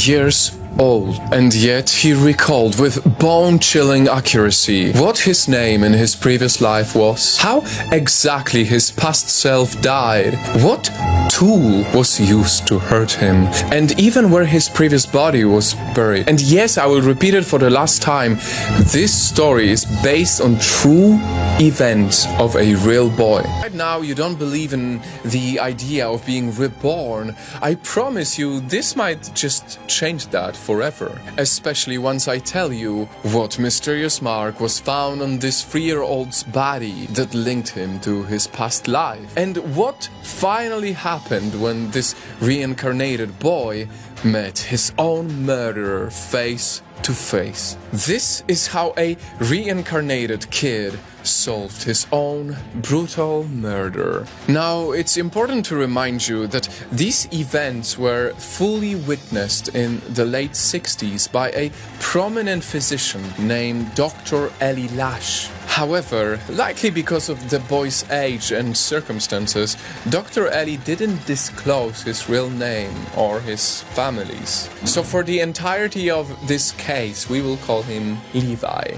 years old, and yet he recalled with bone-chilling accuracy what his name in his previous life was, how exactly his past self died, what tool was used to hurt him, and even where his previous body was buried. And yes, I will repeat it for the last time, this story is based on true events of a real boy. Right now you don't believe in the idea of being reborn. I promise you this might just change that forever, especially once I tell you what mysterious mark was found on this 3-year-old's body that linked him to his past life, and what finally happened when this reincarnated boy met his own murderer face to face. This is how a reincarnated kid solved his own brutal murder. Now, it's important to remind you that these events were fully witnessed in the late 60s by a prominent physician named Dr. Eli Lash. However, likely because of the boy's age and circumstances, Dr. Eli didn't disclose his real name or his family's. So for the entirety of this case, we will call him Levi.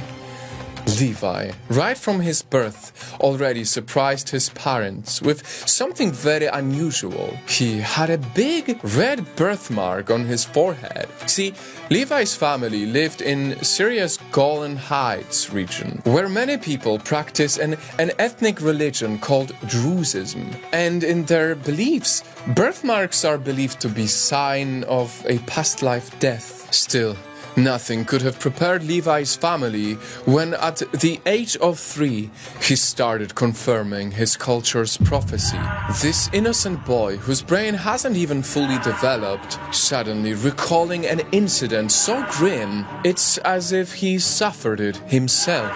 Levi, right from his birth, already surprised his parents with something very unusual. He had a big red birthmark on his forehead. See, Levi's family lived in Syria's Golan Heights region, where many people practice an ethnic religion called Druzism. And in their beliefs, birthmarks are believed to be sign of a past life death. Still, nothing could have prepared Levi's family when at the age of 3 he started confirming his culture's prophecy. This innocent boy, whose brain hasn't even fully developed, suddenly recalling an incident so grim, it's as if he suffered it himself.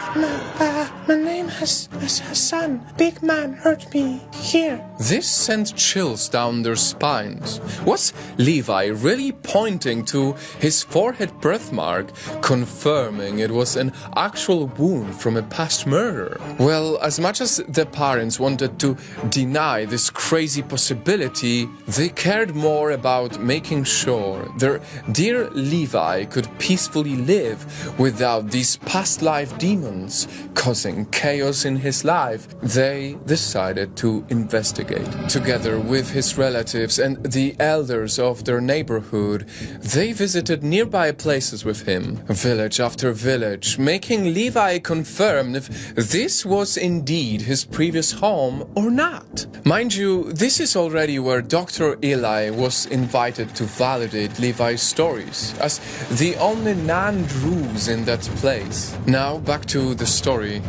My name is Hassan. Big man hurt me here. This sent chills down their spines. Was Levi really pointing to his forehead birthmark, confirming it was an actual wound from a past murder? Well, as much as the parents wanted to deny this crazy possibility, they cared more about making sure their dear Levi could peacefully live without these past life demons causing chaos in his life. They decided to investigate. Together with his relatives and the elders of their neighborhood, they visited nearby places with him, village after village, making Levi confirm if this was indeed his previous home or not. Mind you, this is already where Dr. Eli was invited to validate Levi's stories, as the only non-Druze in that place. Now, back to the story.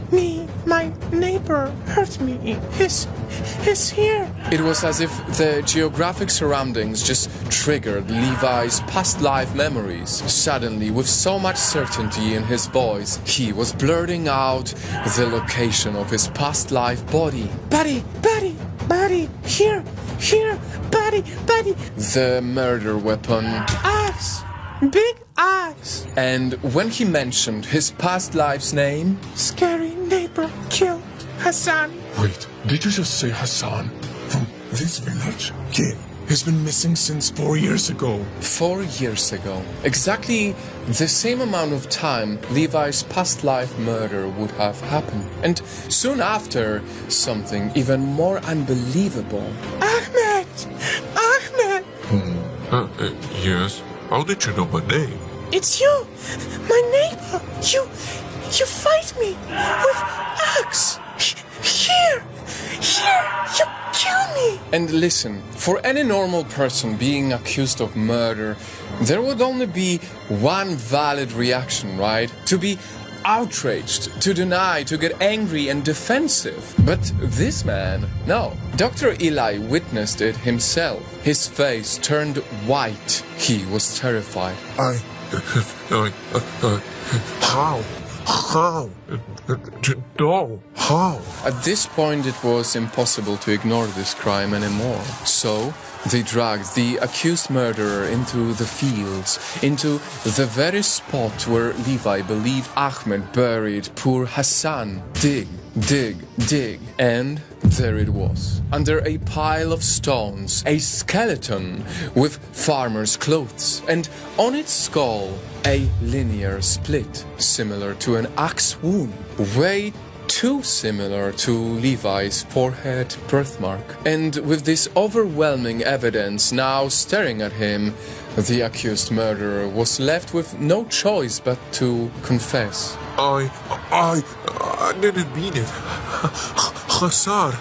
My neighbor hurt me. He's here. It was as if the geographic surroundings just triggered Levi's past life memories. Suddenly, with so much certainty in his voice, he was blurting out the location of his past life body. Buddy, here, buddy. The murder weapon. Axe, big axe. And when he mentioned his past life's name, scary neighbor killed Hassan. Wait, did you just say Hassan? From this village? Yeah, he's been missing since 4 years ago. 4 years ago. Exactly the same amount of time Levi's past life murder would have happened. And soon after, something even more unbelievable. Ahmed! Yes. How did you know my name? It's you! My neighbor! You fight me with axe! Here! You kill me! And listen, for any normal person being accused of murder, there would only be one valid reaction, right? To be outraged, to deny, to get angry and defensive. But this man, no. Dr. Eli witnessed it himself. His face turned white. He was terrified. How? No, how? At this point, it was impossible to ignore this crime anymore. So, they dragged the accused murderer into the fields, into the very spot where Levi believed Ahmed buried poor Hassan. Dig. And there it was, under a pile of stones, a skeleton with farmer's clothes, and on its skull, a linear split, similar to an axe wound, way too similar to Levi's forehead birthmark. And with this overwhelming evidence now staring at him, the accused murderer was left with no choice but to confess. I didn't mean it. Hassan,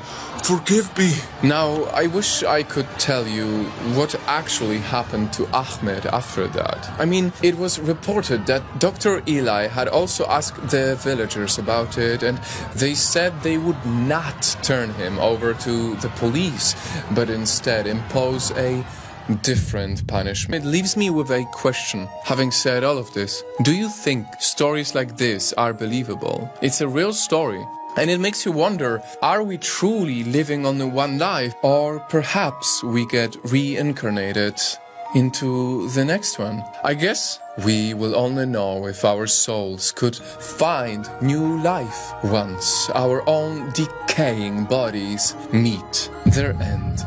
forgive me. Now, I wish I could tell you what actually happened to Ahmed after that. I mean, it was reported that Dr. Eli had also asked the villagers about it, and they said they would not turn him over to the police, but instead impose a different punishment. It leaves me with a question. Having said all of this, do you think stories like this are believable? It's a real story. And it makes you wonder, are we truly living only one life? Or perhaps we get reincarnated into the next one? I guess we will only know if our souls could find new life once our own decaying bodies meet their end.